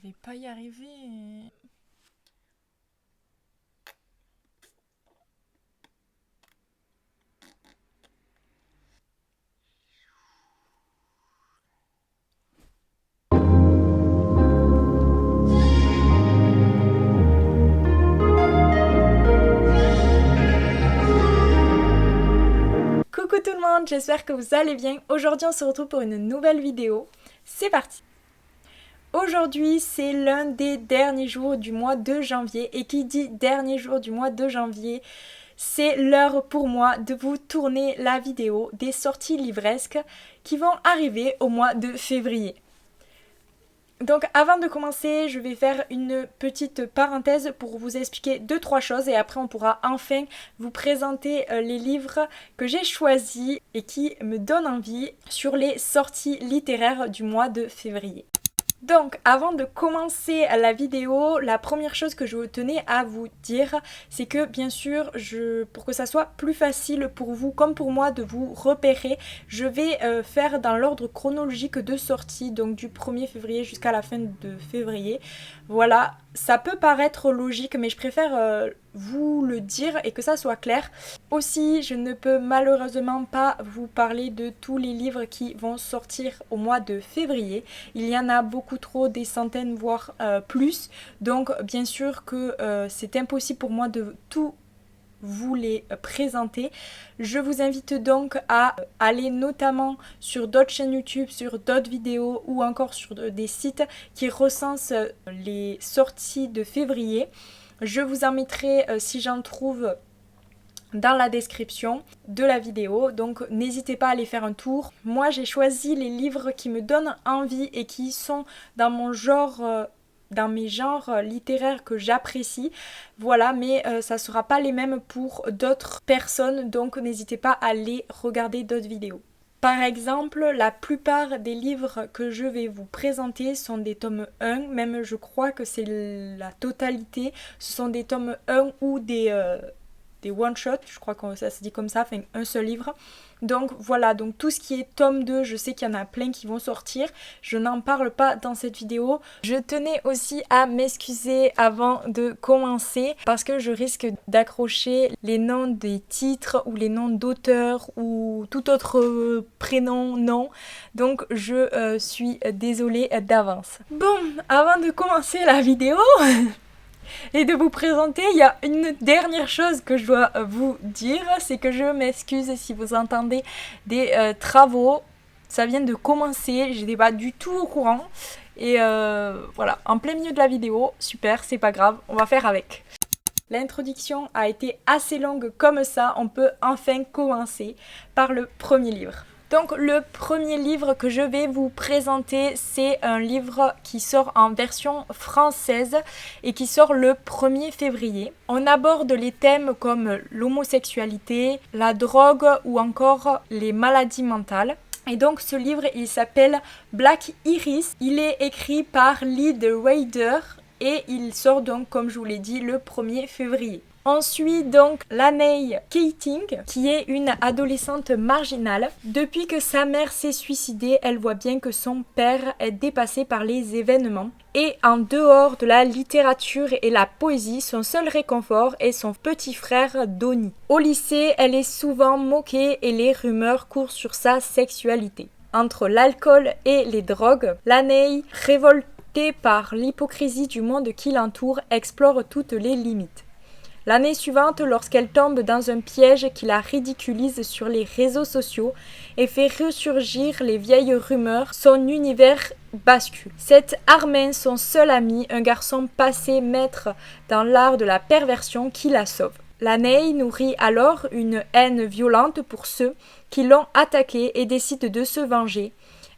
je vais pas y arriver. Coucou tout le monde, j'espère que vous allez bien. Aujourd'hui on se retrouve pour une nouvelle vidéo. C'est parti. Aujourd'hui c'est l'un des derniers jours du mois de janvier et qui dit dernier jour du mois de janvier, c'est l'heure pour moi de vous tourner la vidéo des sorties livresques qui vont arriver au mois de février. Donc avant de commencer, je vais faire une petite parenthèse pour vous expliquer 2-3 choses et après on pourra enfin vous présenter les livres que j'ai choisis et qui me donnent envie sur les sorties littéraires du mois de février. Donc avant de commencer la vidéo, la première chose que je tenais à vous dire, c'est que bien sûr, pour que ça soit plus facile pour vous comme pour moi de vous repérer, je vais faire dans l'ordre chronologique de sortie, donc du 1er février jusqu'à la fin de février. Voilà, ça peut paraître logique, mais je préfère vous le dire et que ça soit clair. Aussi, je ne peux malheureusement pas vous parler de tous les livres qui vont sortir au mois de février. Il y en a beaucoup trop, des centaines voire plus. Donc bien sûr que c'est impossible pour moi de tout vous les présenter. Je vous invite donc à aller notamment sur d'autres chaînes YouTube, sur d'autres vidéos ou encore sur des sites qui recensent les sorties de février. Je vous en mettrai si j'en trouve dans la description de la vidéo, donc n'hésitez pas à aller faire un tour. Moi j'ai choisi les livres qui me donnent envie et qui sont dans mon genre dans mes genres littéraires que j'apprécie, voilà, mais ça sera pas les mêmes pour d'autres personnes, donc n'hésitez pas à aller regarder d'autres vidéos. Par exemple, la plupart des livres que je vais vous présenter sont des tomes 1, même je crois que c'est la totalité, ce sont des tomes 1 ou des one-shots, je crois que ça se dit comme ça, enfin un seul livre. Donc voilà, donc tout ce qui est tome 2, je sais qu'il y en a plein qui vont sortir, je n'en parle pas dans cette vidéo. Je tenais aussi à m'excuser avant de commencer parce que je risque d'accrocher les noms des titres ou les noms d'auteurs ou tout autre prénom, nom. Donc je suis désolée d'avance. Bon, avant de commencer la vidéo et de vous présenter, il y a une dernière chose que je dois vous dire, c'est que je m'excuse si vous entendez des travaux. Ça vient de commencer, j'étais pas du tout au courant. Et voilà, en plein milieu de la vidéo, super, c'est pas grave, on va faire avec. L'introduction a été assez longue comme ça, on peut enfin commencer par le premier livre. Donc le premier livre que je vais vous présenter, c'est un livre qui sort en version française et qui sort le 1er février. On aborde les thèmes comme l'homosexualité, la drogue ou encore les maladies mentales. Et donc ce livre, il s'appelle Black Iris. Il est écrit par Leigh Rader et il sort donc, comme je vous l'ai dit, le 1er février. On suit donc Laney Keating, qui est une adolescente marginale. Depuis que sa mère s'est suicidée, elle voit bien que son père est dépassé par les événements. Et en dehors de la littérature et la poésie, son seul réconfort est son petit frère Donnie. Au lycée, elle est souvent moquée et les rumeurs courent sur sa sexualité. Entre l'alcool et les drogues, Laney, révoltée par l'hypocrisie du monde qui l'entoure, explore toutes les limites. L'année suivante, lorsqu'elle tombe dans un piège qui la ridiculise sur les réseaux sociaux et fait ressurgir les vieilles rumeurs, son univers bascule. C'est Armin, son seul ami, un garçon passé maître dans l'art de la perversion, qui la sauve. Laney nourrit alors une haine violente pour ceux qui l'ont attaquée et décide de se venger.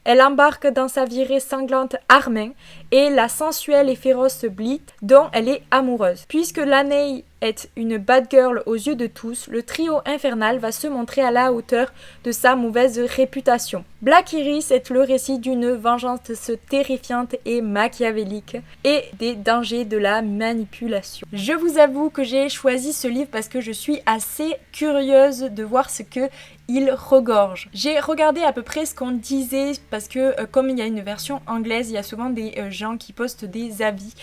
Elle embarque dans sa virée sanglante Armin et la sensuelle et féroce Blythe dont elle est amoureuse. Puisque Laney est une bad girl aux yeux de tous, le trio infernal va se montrer à la hauteur de sa mauvaise réputation. Black Iris est le récit d'une vengeance terrifiante et machiavélique et des dangers de la manipulation. Je vous avoue que j'ai choisi ce livre parce que je suis assez curieuse de voir ce que il regorge. J'ai regardé à peu près ce qu'on disait parce que comme il y a une version anglaise, il y a souvent des gens qui postent des avis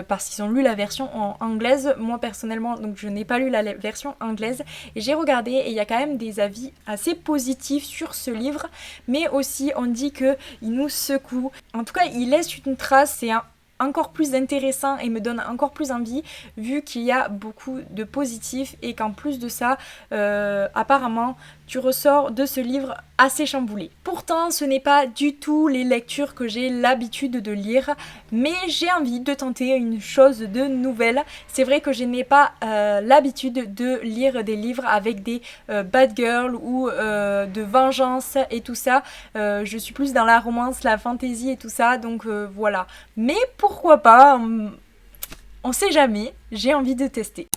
parce qu'ils ont lu la version en anglaise. Moi personnellement, donc je n'ai pas lu la version anglaise et j'ai regardé et il y a quand même des avis assez positifs sur ce livre, mais aussi on dit qu'il nous secoue. En tout cas, il laisse une trace, c'est encore plus intéressant et me donne encore plus envie vu qu'il y a beaucoup de positifs et qu'en plus de ça, apparemment, tu ressors de ce livre assez chamboulé. Pourtant, ce n'est pas du tout les lectures que j'ai l'habitude de lire, mais j'ai envie de tenter une chose de nouvelle. C'est vrai que je n'ai pas l'habitude de lire des livres avec des bad girls ou de vengeance et tout ça. Je suis plus dans la romance, la fantasy et tout ça, donc voilà. Mais pourquoi pas, on sait jamais, j'ai envie de tester.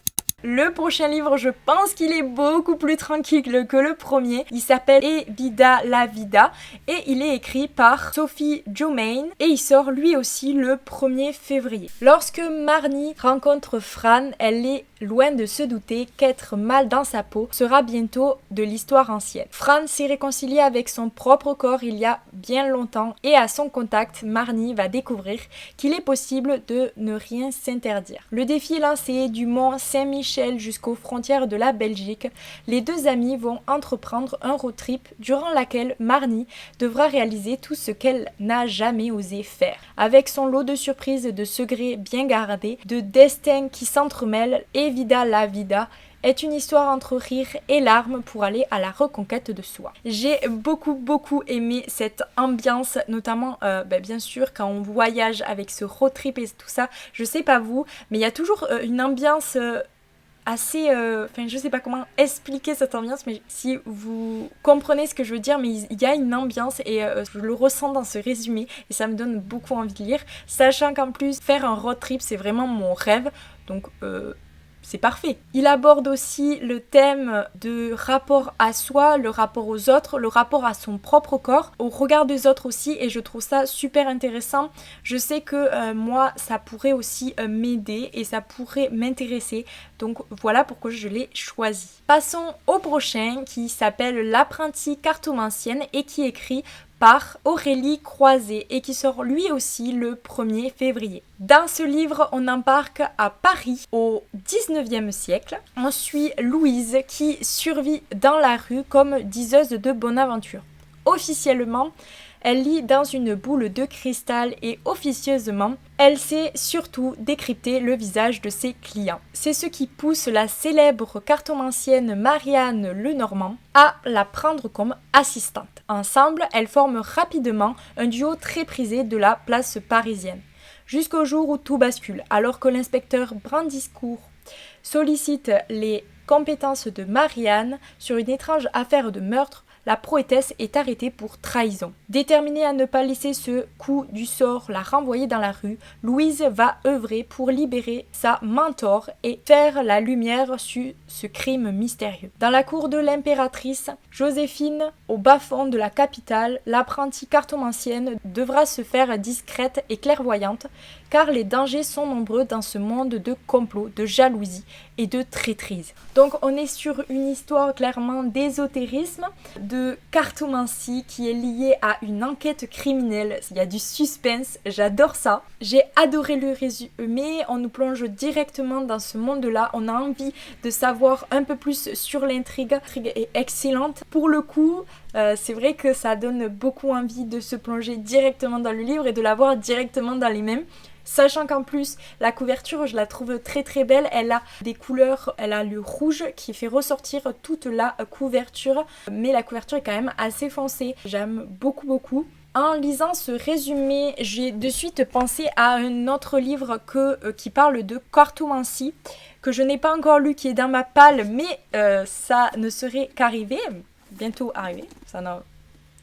Le prochain livre, je pense qu'il est beaucoup plus tranquille que le premier. Il s'appelle E Vida la Vida et il est écrit par Sophie Jomain et il sort lui aussi le 1er février. Lorsque Marnie rencontre Fran, elle est loin de se douter qu'être mal dans sa peau sera bientôt de l'histoire ancienne. Fran s'est réconcilié avec son propre corps il y a bien longtemps et à son contact, Marnie va découvrir qu'il est possible de ne rien s'interdire. Le défi lancé du mont Saint-Michel jusqu'aux frontières de la Belgique, les deux amis vont entreprendre un road trip durant laquelle Marnie devra réaliser tout ce qu'elle n'a jamais osé faire. Avec son lot de surprises et de secrets bien gardés, de destins qui s'entremêlent, E Vida la Vida est une histoire entre rire et larmes pour aller à la reconquête de soi. J'ai beaucoup aimé cette ambiance, notamment bien sûr quand on voyage avec ce road trip et tout ça. Je sais pas vous, mais il y a toujours une ambiance assez, je sais pas comment expliquer cette ambiance, mais si vous comprenez ce que je veux dire, mais il y a une ambiance et je le ressens dans ce résumé et ça me donne beaucoup envie de lire, sachant qu'en plus faire un road trip c'est vraiment mon rêve, donc c'est parfait. Il aborde aussi le thème de rapport à soi, le rapport aux autres, le rapport à son propre corps, au regard des autres aussi, et je trouve ça super intéressant. Je sais que moi, ça pourrait aussi m'aider et ça pourrait m'intéresser, donc voilà pourquoi je l'ai choisi. Passons au prochain qui s'appelle L'apprentie cartomancienne et qui écrit par Aurélie Croiset et qui sort lui aussi le 1er février. Dans ce livre, on embarque à Paris au 19e siècle. On suit Louise qui survit dans la rue comme diseuse de bonne aventure. Officiellement, elle lit dans une boule de cristal et officieusement, elle sait surtout décrypter le visage de ses clients. C'est ce qui pousse la célèbre cartomancienne Marianne Lenormand à la prendre comme assistante. Ensemble, elles forment rapidement un duo très prisé de la place parisienne. Jusqu'au jour où tout bascule, alors que l'inspecteur Brandiscourt sollicite les compétences de Marianne sur une étrange affaire de meurtre, la poétesse est arrêtée pour trahison. Déterminée à ne pas laisser ce coup du sort la renvoyer dans la rue, Louise va œuvrer pour libérer sa mentor et faire la lumière sur ce crime mystérieux. Dans la cour de l'impératrice Joséphine, au bas-fond de la capitale, l'apprentie cartomancienne devra se faire discrète et clairvoyante, car les dangers sont nombreux dans ce monde de complot, de jalousie et de traîtrise. Donc on est sur une histoire clairement d'ésotérisme, de cartomancie qui est liée à une enquête criminelle. Il y a du suspense, j'adore ça. J'ai adoré le résumé, on nous plonge directement dans ce monde-là, on a envie de savoir un peu plus sur l'intrigue. L'intrigue est excellente. Pour le coup, c'est vrai que ça donne beaucoup envie de se plonger directement dans le livre et de l'avoir directement dans les mains. Sachant qu'en plus, la couverture, je la trouve très belle. Elle a des couleurs, elle a le rouge qui fait ressortir toute la couverture. Mais la couverture est quand même assez foncée. J'aime beaucoup. En lisant ce résumé, j'ai de suite pensé à un autre livre qui parle de cartomancie, que je n'ai pas encore lu, qui est dans ma palle, mais ça ne serait qu'arrivé, bientôt arrivé.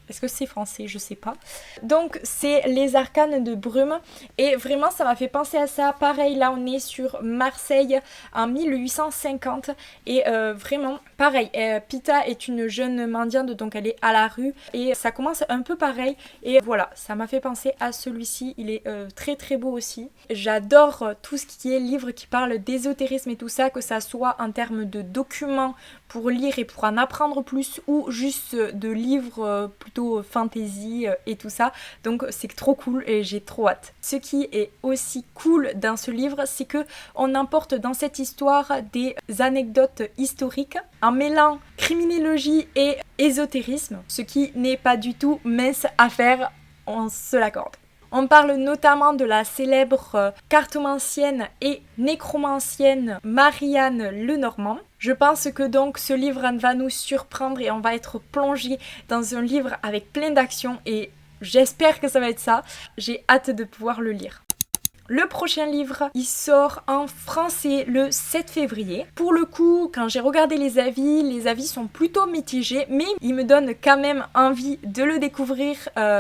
Est-ce que c'est français? Je sais pas. Donc c'est Les Arcanes de Brume et vraiment ça m'a fait penser à ça. Pareil, là on est sur Marseille en 1850 et vraiment pareil. Pita est une jeune mendiante, donc elle est à la rue et ça commence un peu pareil et voilà, ça m'a fait penser à celui-ci. Il est très beau aussi. J'adore tout ce qui est livre qui parle d'ésotérisme et tout ça, que ça soit en termes de documents pour lire et pour en apprendre plus ou juste de livres plutôt fantasy et tout ça. Donc c'est trop cool et j'ai trop hâte. Ce qui est aussi cool dans ce livre, c'est que on emporte dans cette histoire des anecdotes historiques en mêlant criminologie et ésotérisme, ce qui n'est pas du tout mince à faire, on se l'accorde. On parle notamment de la célèbre cartomancienne et nécromancienne Marianne Lenormand. Je pense que donc ce livre va nous surprendre et on va être plongé dans un livre avec plein d'actions et j'espère que ça va être ça. J'ai hâte de pouvoir le lire. Le prochain livre, il sort en français le 7 février. Pour le coup, quand j'ai regardé les avis sont plutôt mitigés, mais ils me donnent quand même envie de le découvrir,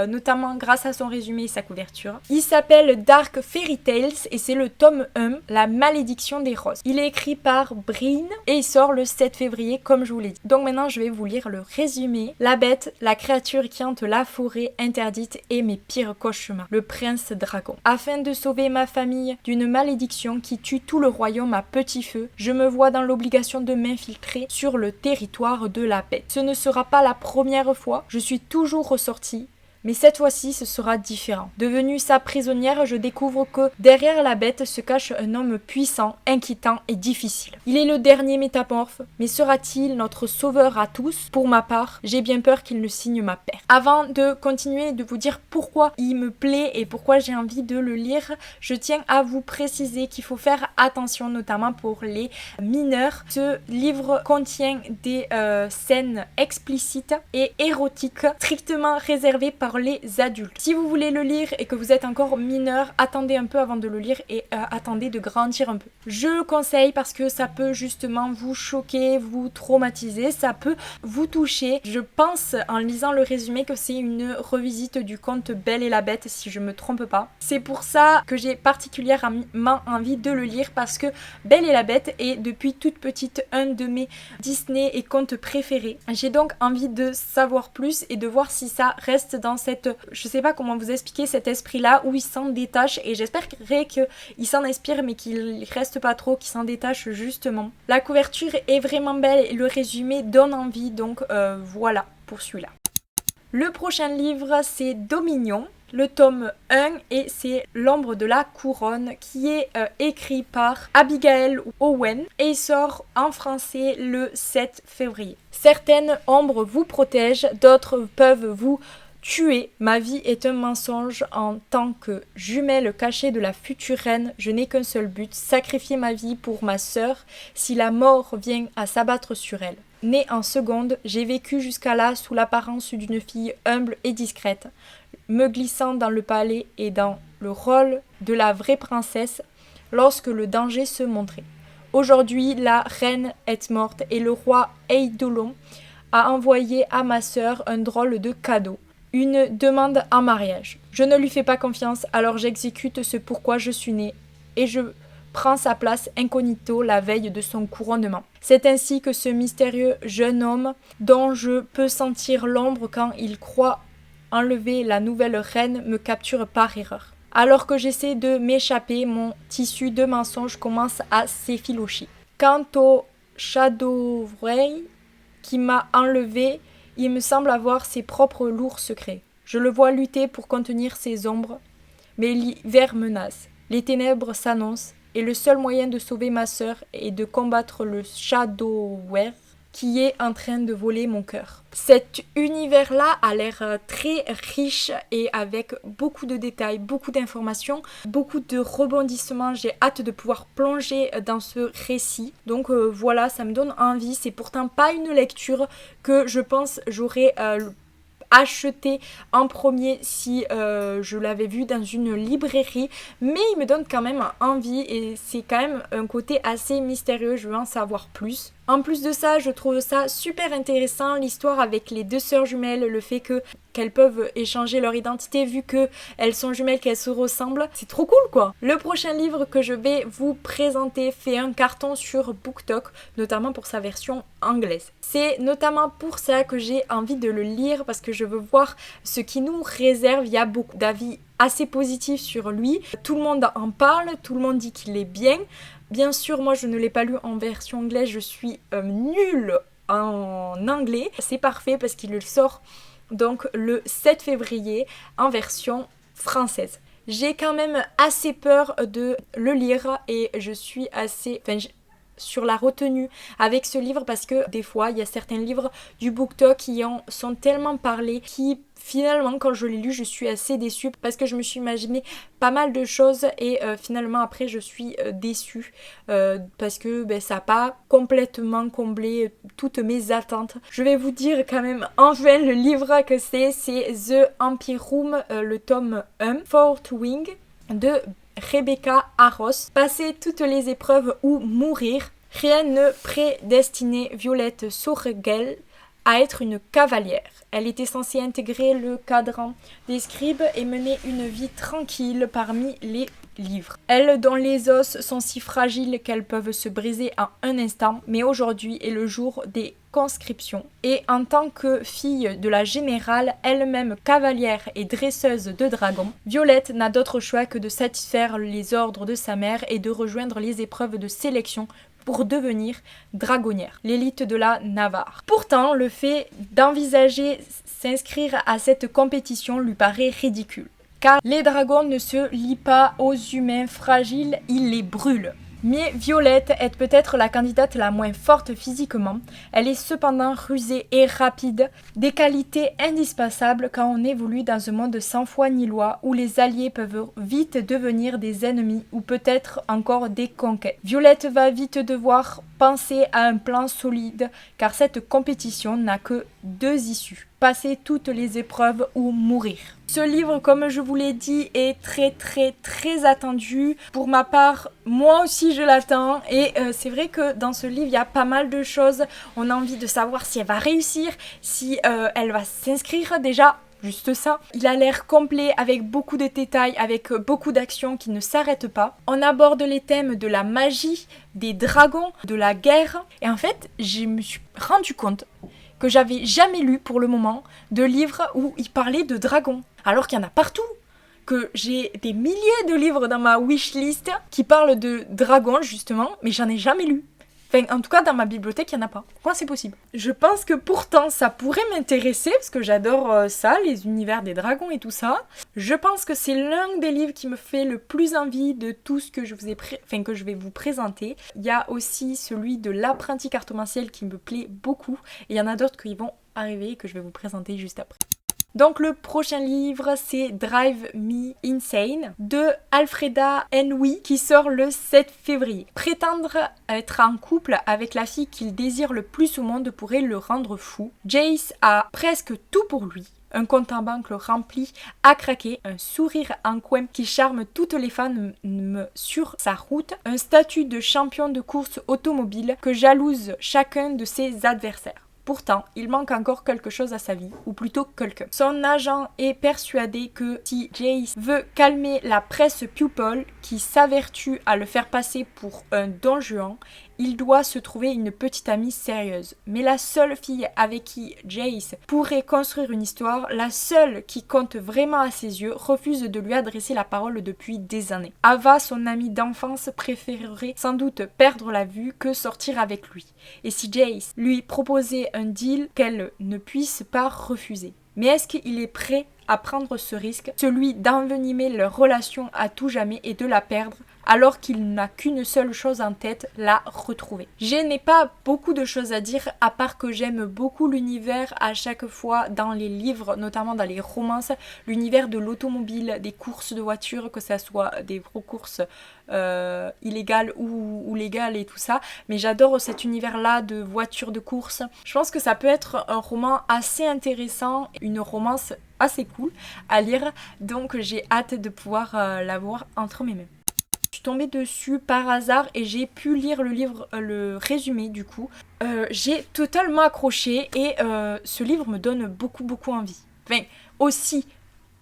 notamment grâce à son résumé et sa couverture. Il s'appelle Dark Fairy Tales et c'est le tome 1, La malédiction des roses. Il est écrit par Breen et il sort le 7 février, comme je vous l'ai dit. Donc maintenant, je vais vous lire le résumé. La bête, la créature qui hante la forêt interdite et mes pires cauchemars. Le prince dragon. Afin de sauver ma famille d'une malédiction qui tue tout le royaume à petit feu, je me vois dans l'obligation de m'infiltrer sur le territoire de la bête. Ce ne sera pas la première fois, je suis toujours ressortie. Mais cette fois-ci, ce sera différent. Devenue sa prisonnière, je découvre que derrière la bête se cache un homme puissant, inquiétant et difficile. Il est le dernier métamorphe, mais sera-t-il notre sauveur à tous? Pour ma part, j'ai bien peur qu'il ne signe ma perte. Avant de continuer de vous dire pourquoi il me plaît et pourquoi j'ai envie de le lire, je tiens à vous préciser qu'il faut faire attention, notamment pour les mineurs. Ce livre contient des scènes explicites et érotiques, strictement réservées par les adultes. Si vous voulez le lire et que vous êtes encore mineur, attendez un peu avant de le lire et attendez de grandir un peu. Je le conseille parce que ça peut justement vous choquer, vous traumatiser, ça peut vous toucher. Je pense en lisant le résumé que c'est une revisite du conte Belle et la Bête, si je me trompe pas. C'est pour ça que j'ai particulièrement envie de le lire parce que Belle et la Bête est depuis toute petite un de mes Disney et contes préférés. J'ai donc envie de savoir plus et de voir si ça reste dans cette, je sais pas comment vous expliquer, cet esprit-là où il s'en détache et j'espère qu'il s'en inspire mais qu'il reste pas trop, qu'il s'en détache justement. La couverture est vraiment belle et le résumé donne envie, donc voilà pour celui-là. Le prochain livre, c'est Dominion, le tome 1 et c'est L'ombre de la couronne qui est écrit par Abigail Owen et il sort en français le 7 février. Certaines ombres vous protègent, d'autres peuvent vous tuer. Ma vie est un mensonge en tant que jumelle cachée de la future reine. Je n'ai qu'un seul but, sacrifier ma vie pour ma sœur si la mort vient à s'abattre sur elle. Née en seconde, j'ai vécu jusqu'à là sous l'apparence d'une fille humble et discrète, me glissant dans le palais et dans le rôle de la vraie princesse lorsque le danger se montrait. Aujourd'hui, la reine est morte et le roi Eidolon a envoyé à ma sœur un drôle de cadeau. Une demande en mariage. Je ne lui fais pas confiance, alors j'exécute ce pourquoi je suis née et je prends sa place incognito la veille de son couronnement. C'est ainsi que ce mystérieux jeune homme, dont je peux sentir l'ombre quand il croit enlever la nouvelle reine, me capture par erreur. Alors que j'essaie de m'échapper, mon tissu de mensonges commence à s'effilocher. Quant au Shadowray qui m'a enlevé, il me semble avoir ses propres lourds secrets. Je le vois lutter pour contenir ses ombres, mais l'hiver menace. Les ténèbres s'annoncent, et le seul moyen de sauver ma sœur est de combattre le Shadowray qui est en train de voler mon cœur. Cet univers-là a l'air très riche et avec beaucoup de détails, beaucoup d'informations, beaucoup de rebondissements. J'ai hâte de pouvoir plonger dans ce récit. Donc voilà, ça me donne envie. C'est pourtant pas une lecture que je pense j'aurais acheté en premier si je l'avais vu dans une librairie, mais il me donne quand même envie et c'est quand même un côté assez mystérieux, je veux en savoir plus. En plus de ça, je trouve ça super intéressant, l'histoire avec les deux sœurs jumelles, le fait qu'elles peuvent échanger leur identité vu qu'elles sont jumelles, qu'elles se ressemblent. C'est trop cool quoi. Le prochain livre que je vais vous présenter fait un carton sur BookTok, notamment pour sa version anglaise. C'est notamment pour ça que j'ai envie de le lire parce que je veux voir ce qui nous réserve. Il y a beaucoup d'avis assez positifs sur lui. Tout le monde en parle, tout le monde dit qu'il est bien. Bien sûr, moi je ne l'ai pas lu en version anglaise, je suis nulle en anglais. C'est parfait parce qu'il le sort donc le 7 février en version française. J'ai quand même assez peur de le lire et je suis assez... sur la retenue avec ce livre parce que des fois il y a certains livres du BookTok qui en sont tellement parlés qui finalement quand je l'ai lu je suis assez déçue parce que je me suis imaginé pas mal de choses et finalement après je suis déçue parce que ça n'a pas complètement comblé toutes mes attentes. Je vais vous dire quand même enfin le livre que c'est The Empirum, le tome 1, Fourth Wing de Rebecca Arros. Passer toutes les épreuves ou mourir, rien ne prédestinait Violette Sorgel à être une cavalière. Elle était censée intégrer le cadran des scribes et mener une vie tranquille parmi les livres. Elles dont les os sont si fragiles qu'elles peuvent se briser en un instant, mais aujourd'hui est le jour des conscriptions. Et en tant que fille de la générale, elle-même cavalière et dresseuse de dragons, Violette n'a d'autre choix que de satisfaire les ordres de sa mère et de rejoindre les épreuves de sélection pour devenir dragonnière, l'élite de la Navarre. Pourtant, le fait d'envisager s'inscrire à cette compétition lui paraît ridicule, car les dragons ne se lient pas aux humains fragiles, ils les brûlent. Mais Violette est peut-être la candidate la moins forte physiquement, elle est cependant rusée et rapide, des qualités indispensables quand on évolue dans un monde sans foi ni loi où les alliés peuvent vite devenir des ennemis ou peut-être encore des conquêtes. Violette va vite devoir penser à un plan solide car cette compétition n'a que deux issues: passer toutes les épreuves ou mourir. Ce livre, comme je vous l'ai dit, est très attendu. Pour ma part, moi aussi je l'attends et c'est vrai que dans ce livre il y a pas mal de choses. On a envie de savoir si elle va réussir, si elle va s'inscrire déjà. Juste ça. Il a l'air complet avec beaucoup de détails, avec beaucoup d'actions qui ne s'arrêtent pas. On aborde les thèmes de la magie, des dragons, de la guerre. Et en fait, je me suis rendu compte que j'avais jamais lu pour le moment de livres où il parlait de dragons. Alors qu'il y en a partout. Que j'ai des milliers de livres dans ma wishlist qui parlent de dragons justement, mais j'en ai jamais lu. Enfin, en tout cas, dans ma bibliothèque, il n'y en a pas. Comment c'est possible? Je pense que pourtant, ça pourrait m'intéresser, parce que j'adore ça, les univers des dragons et tout ça. Je pense que c'est l'un des livres qui me fait le plus envie de tout ce que je vous ai que je vais vous présenter. Il y a aussi celui de l'apprenti cartomanciel qui me plaît beaucoup. Et il y en a d'autres qui vont arriver et que je vais vous présenter juste après. Donc le prochain livre c'est Drive Me Insane de Alfreda Henwy qui sort le 7 février. Prétendre être en couple avec la fille qu'il désire le plus au monde pourrait le rendre fou. Jace a presque tout pour lui. Un compte en banque rempli à craquer, un sourire en coin qui charme toutes les femmes sur sa route, un statut de champion de course automobile que jalouse chacun de ses adversaires. Pourtant, il manque encore quelque chose à sa vie, ou plutôt quelqu'un. Son agent est persuadé que si Jace veut calmer la presse people, qui s'avertue à le faire passer pour un don Juan, il doit se trouver une petite amie sérieuse. Mais la seule fille avec qui Jace pourrait construire une histoire, la seule qui compte vraiment à ses yeux, refuse de lui adresser la parole depuis des années. Ava, son amie d'enfance, préférerait sans doute perdre la vue que sortir avec lui. Et si Jace lui proposait un deal qu'elle ne puisse pas refuser. Mais est-ce qu'il est prêt à prendre ce risque, celui d'envenimer leur relation à tout jamais et de la perdre, alors qu'il n'a qu'une seule chose en tête, la retrouver. Je n'ai pas beaucoup de choses à dire, à part que j'aime beaucoup l'univers à chaque fois dans les livres, notamment dans les romances, l'univers de l'automobile, des courses de voitures, que ça soit des vraies courses illégales ou légales et tout ça, mais j'adore cet univers-là de voitures de course. Je pense que ça peut être un roman assez intéressant, une romance assez cool à lire, donc j'ai hâte de pouvoir l'avoir entre mes mains. Je suis tombée dessus par hasard et j'ai pu lire le livre, le résumé du coup. J'ai totalement accroché et ce livre me donne beaucoup envie. Enfin, aussi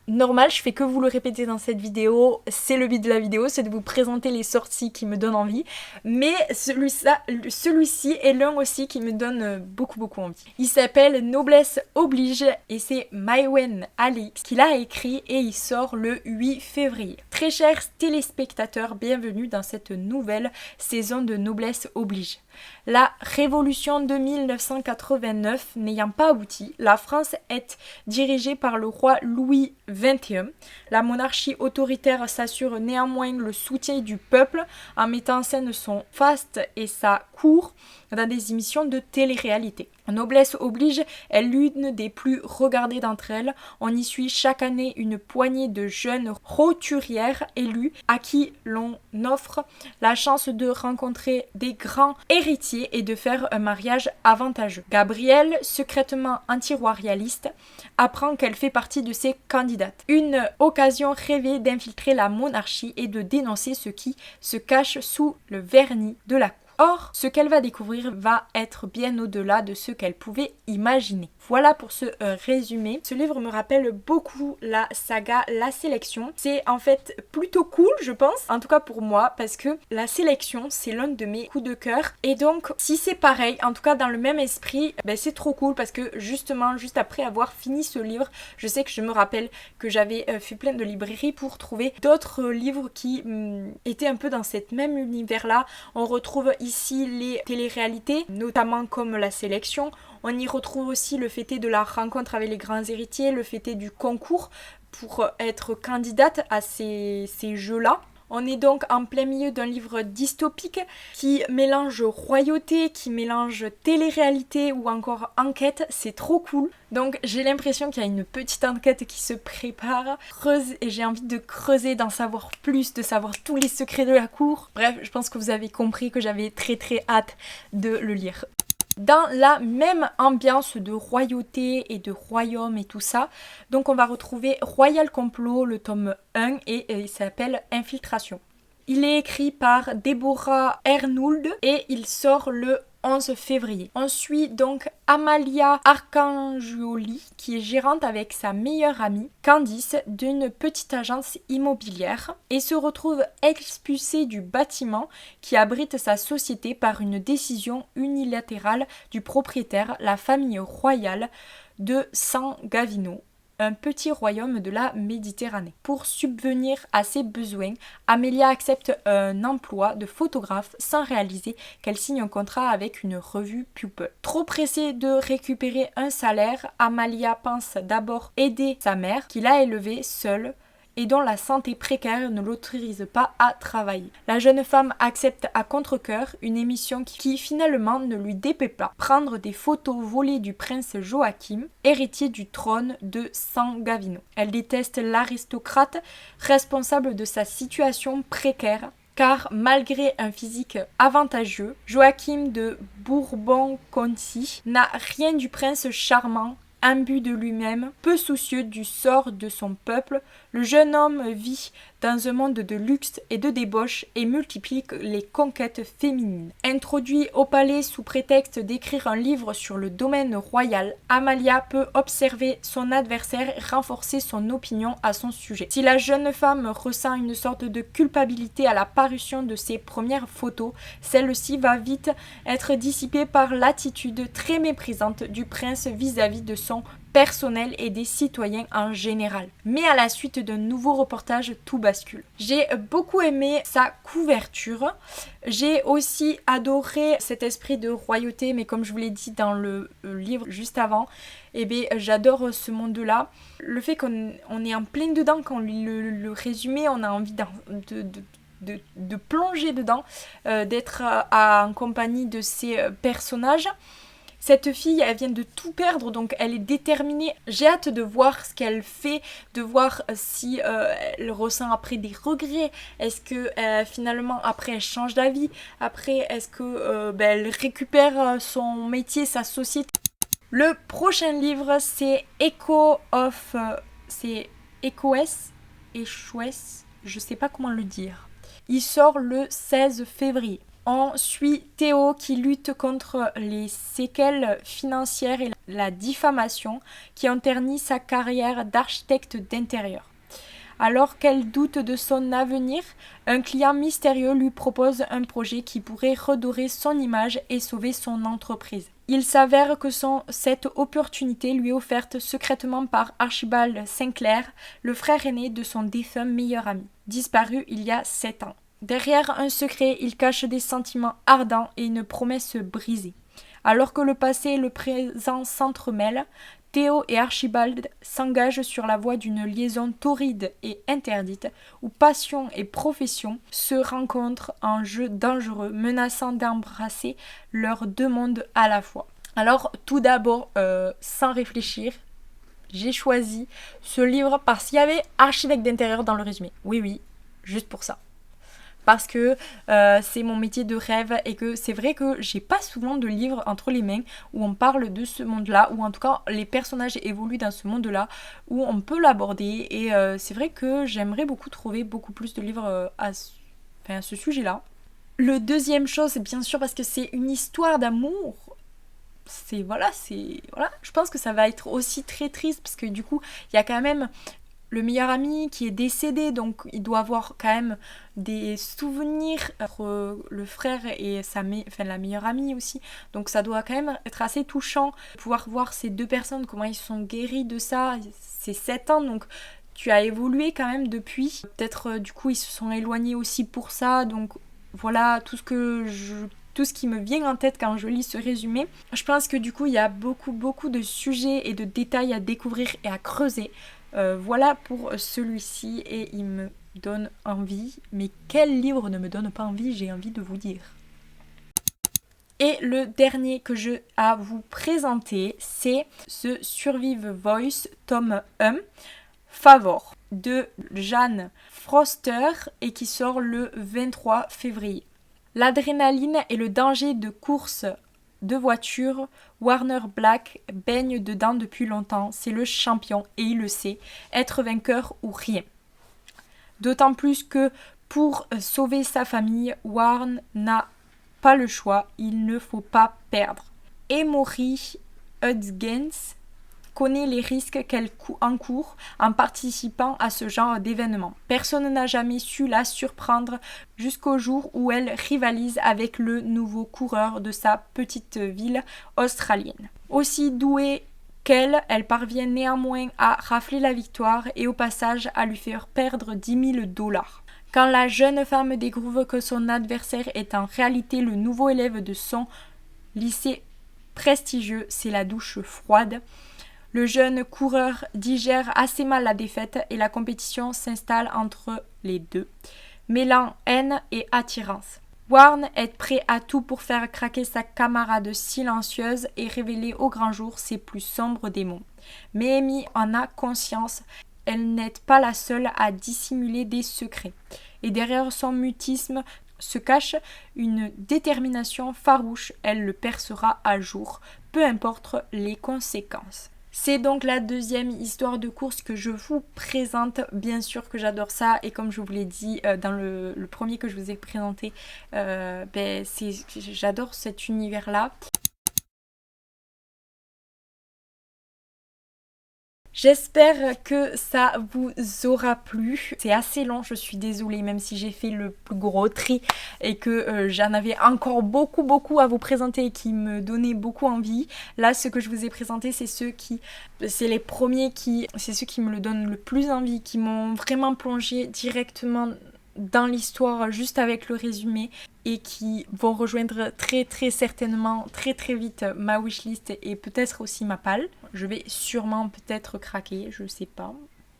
normal, je fais que vous le répéter dans cette vidéo, c'est le but de la vidéo, c'est de vous présenter les sorties qui me donnent envie, mais celui-ci est l'un aussi qui me donne beaucoup envie. Il s'appelle Noblesse oblige et c'est Maïwen Alix qui l'a écrit et il sort le 8 février. Très chers téléspectateurs, bienvenue dans cette nouvelle saison de Noblesse oblige. La révolution de 1989 n'ayant pas abouti, la France est dirigée par le roi Louis XXI. La monarchie autoritaire s'assure néanmoins le soutien du peuple en mettant en scène son faste et sa cour dans des émissions de télé-réalité. Noblesse oblige est l'une des plus regardées d'entre elles. On y suit chaque année une poignée de jeunes roturières élues à qui l'on offre la chance de rencontrer des grands héritiers et de faire un mariage avantageux. Gabrielle, secrètement anti-royaliste, apprend qu'elle fait partie de ces candidates. Une occasion rêvée d'infiltrer la monarchie et de dénoncer ce qui se cache sous le vernis de la cour. Or, ce qu'elle va découvrir va être bien au-delà de ce qu'elle pouvait imaginer. Voilà pour ce résumé. Ce livre me rappelle beaucoup la saga La Sélection. C'est en fait plutôt cool, je pense, en tout cas pour moi, parce que La Sélection, c'est l'un de mes coups de cœur. Et donc, si c'est pareil, en tout cas dans le même esprit, c'est trop cool parce que justement, juste après avoir fini ce livre, je sais que je me rappelle que j'avais fait plein de librairies pour trouver d'autres livres qui étaient un peu dans cet même univers-là. On retrouve ici les téléréalités, notamment comme La Sélection. On y retrouve aussi le fait de la rencontre avec les grands héritiers, le fait du concours pour être candidate à ces jeux-là. On est donc en plein milieu d'un livre dystopique qui mélange royauté, qui mélange télé-réalité ou encore enquête. C'est trop cool. Donc j'ai l'impression qu'il y a une petite enquête qui se prépare. Et j'ai envie de creuser, d'en savoir plus, de savoir tous les secrets de la cour. Bref, je pense que vous avez compris que j'avais très hâte de le lire. Dans la même ambiance de royauté et de royaume et tout ça, donc on va retrouver Royal Complot, le tome 1, et il s'appelle Infiltration. Il est écrit par Deborah Ernould et il sort le 11 février. On suit donc Amalia Arcangioli qui est gérante avec sa meilleure amie Candice d'une petite agence immobilière et se retrouve expulsée du bâtiment qui abrite sa société par une décision unilatérale du propriétaire, la famille royale de San Gavino, un petit royaume de la Méditerranée. Pour subvenir à ses besoins, Amelia accepte un emploi de photographe sans réaliser qu'elle signe un contrat avec une revue People. Trop pressée de récupérer un salaire, Amalia pense d'abord aider sa mère, qui l'a élevée seule et dont la santé précaire ne l'autorise pas à travailler. La jeune femme accepte à contre-cœur une émission qui finalement ne lui déplaît pas. Prendre des photos volées du prince Joachim, héritier du trône de San Gavino. Elle déteste l'aristocrate responsable de sa situation précaire, car malgré un physique avantageux, Joachim de Bourbon-Conti n'a rien du prince charmant, imbu de lui-même, peu soucieux du sort de son peuple. Le jeune homme vit dans un monde de luxe et de débauche et multiplie les conquêtes féminines. Introduit au palais sous prétexte d'écrire un livre sur le domaine royal, Amalia peut observer son adversaire et renforcer son opinion à son sujet. Si la jeune femme ressent une sorte de culpabilité à la parution de ses premières photos, celle-ci va vite être dissipée par l'attitude très méprisante du prince vis-à-vis de son personnel et des citoyens en général. Mais à la suite d'un nouveau reportage, tout bascule. J'ai beaucoup aimé sa couverture. J'ai aussi adoré cet esprit de royauté, mais comme je vous l'ai dit dans le livre juste avant, j'adore ce monde-là. Le fait qu'on est en plein dedans, quand on lit le résumé, on a envie de plonger dedans, d'être en compagnie de ces personnages. Cette fille, elle vient de tout perdre, donc elle est déterminée. J'ai hâte de voir ce qu'elle fait, de voir si elle ressent après des regrets. Est-ce que finalement, après, elle change d'avis? Après, est-ce que elle récupère son métier, sa société? Le prochain livre, c'est c'est ECOS, je sais pas comment le dire. Il sort le 16 février. On suit Théo qui lutte contre les séquelles financières et la diffamation qui ont terni sa carrière d'architecte d'intérieur. Alors qu'elle doute de son avenir, un client mystérieux lui propose un projet qui pourrait redorer son image et sauver son entreprise. Il s'avère que cette opportunité lui est offerte secrètement par Archibald Sinclair, le frère aîné de son défunt meilleur ami, disparu il y a 7 ans. Derrière un secret, il cache des sentiments ardents et une promesse brisée. Alors que le passé et le présent s'entremêlent, Théo et Archibald s'engagent sur la voie d'une liaison torride et interdite, où passion et profession se rencontrent en jeu dangereux, menaçant d'embrasser leurs deux mondes à la fois. Alors, tout d'abord, sans réfléchir, j'ai choisi ce livre parce qu'il y avait archivette d'intérieur dans le résumé. Oui, oui, juste pour ça. Parce que c'est mon métier de rêve et que c'est vrai que j'ai pas souvent de livres entre les mains où on parle de ce monde-là, ou en tout cas les personnages évoluent dans ce monde-là, où on peut l'aborder, et c'est vrai que j'aimerais beaucoup trouver beaucoup plus de livres à ce sujet-là. Le deuxième chose, c'est bien sûr parce que c'est une histoire d'amour. Voilà, je pense que ça va être aussi très triste parce que du coup, il y a quand même le meilleur ami qui est décédé, donc il doit avoir quand même des souvenirs entre le frère et la meilleure amie aussi, donc ça doit quand même être assez touchant de pouvoir voir ces deux personnes, comment ils sont guéris de ça. C'est 7 ans, donc tu as évolué quand même depuis, peut-être du coup ils se sont éloignés aussi pour ça, donc voilà tout ce qui me vient en tête quand je lis ce résumé. Je pense que du coup il y a beaucoup de sujets et de détails à découvrir et à creuser. Voilà pour celui-ci, et il me donne envie. Mais quel livre ne me donne pas envie, j'ai envie de vous dire. Et le dernier que j'ai à vous présenter, c'est ce Survive Voice tome 1, Favor, de Jeanne Froster, et qui sort le 23 février. L'adrénaline et le danger de course de voiture, Warner Black baigne dedans depuis longtemps, c'est le champion et il le sait, être vainqueur ou rien. D'autant plus que pour sauver sa famille, Warren n'a pas le choix, il ne faut pas perdre. Emory Hudgens connaît les risques qu'elle encourt en participant à ce genre d'événement. Personne n'a jamais su la surprendre jusqu'au jour où elle rivalise avec le nouveau coureur de sa petite ville australienne. Aussi douée qu'elle, elle parvient néanmoins à rafler la victoire et au passage à lui faire perdre 10 000 $. Quand la jeune femme découvre que son adversaire est en réalité le nouveau élève de son lycée prestigieux, c'est la douche froide. Le jeune coureur digère assez mal la défaite et la compétition s'installe entre les deux, mêlant haine et attirance. Warren est prêt à tout pour faire craquer sa camarade silencieuse et révéler au grand jour ses plus sombres démons. Mais Amy en a conscience, elle n'est pas la seule à dissimuler des secrets. Et derrière son mutisme se cache une détermination farouche, elle le percera à jour, peu importe les conséquences. C'est donc la deuxième histoire de course que je vous présente. Bien sûr que j'adore ça, et comme je vous l'ai dit dans le premier que je vous ai présenté, j'adore cet univers-là. J'espère que ça vous aura plu. C'est assez long, je suis désolée, même si j'ai fait le plus gros tri et que j'en avais encore beaucoup à vous présenter et qui me donnaient beaucoup envie. Là, ce que je vous ai présenté, c'est ceux qui me le donnent le plus envie, qui m'ont vraiment plongé directement dans l'histoire juste avec le résumé, et qui vont rejoindre très certainement très vite ma wishlist et peut-être aussi ma palle. Je vais sûrement peut-être craquer, je sais pas.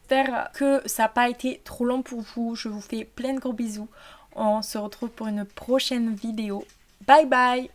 J'espère que ça n'a pas été trop long pour vous. Je vous fais plein de gros bisous. On se retrouve pour une prochaine vidéo. Bye bye!